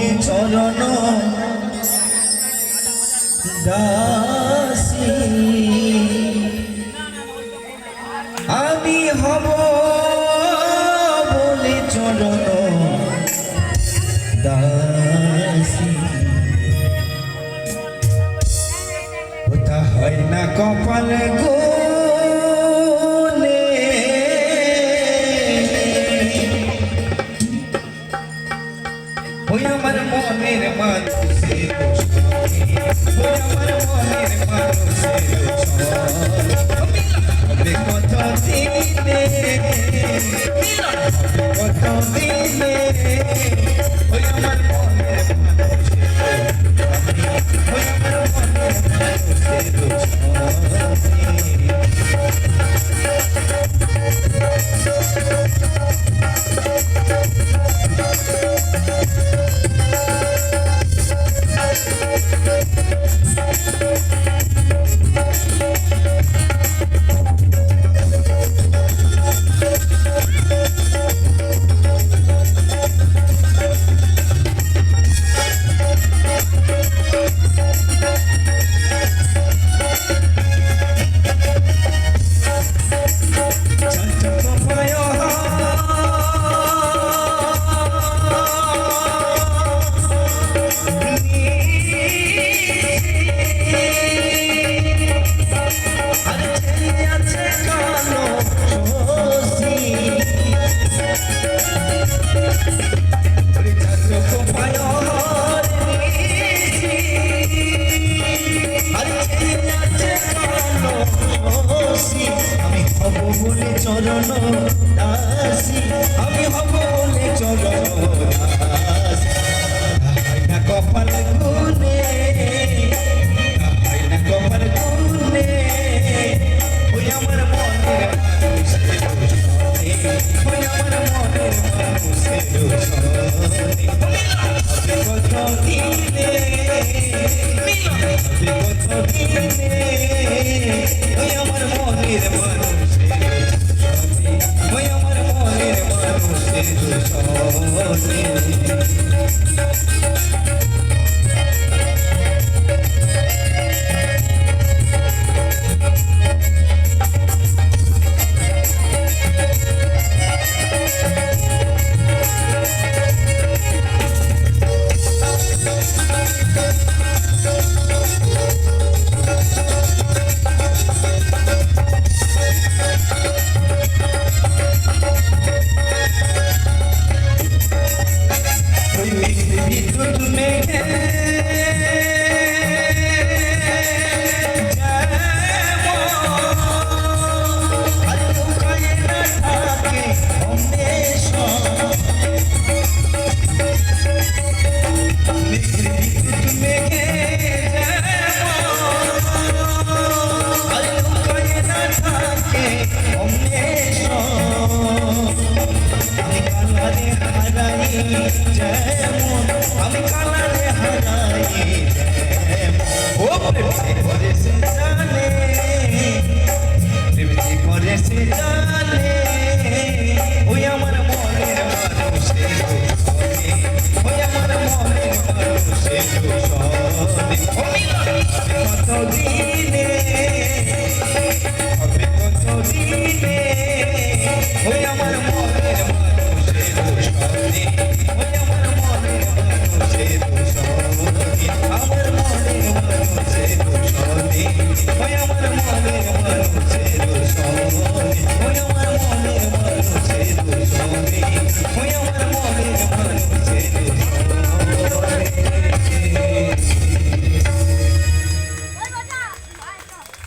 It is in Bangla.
বলে চরণ দাসী আমি হব বলে চরণ দাসী ওটা হয় না কপালে গো ওই আমার মনের মানুষের ওই আমার মনের মানুষের হবে কত দিনে কত দিনে ওই আমার মনের মানুষের ওই আমার মনের মানুষের বলে চরণ দাসী আমি হব বলে চরণ দাসী না কপাল গুনে না কপাল গুনে ওই আমার মনের মানুষের ওই আমার মনের মানুষের কত দিনে কত দিনে ওই আমার মনের মানুষ ওই আমার মনের মানুষের আমি কালারে হারাই ও প্রেম করে সে জানে প্রেম করে সে জানে ওই আমার মনের মানুষের ওই আমার মনের মানুষের কত দিন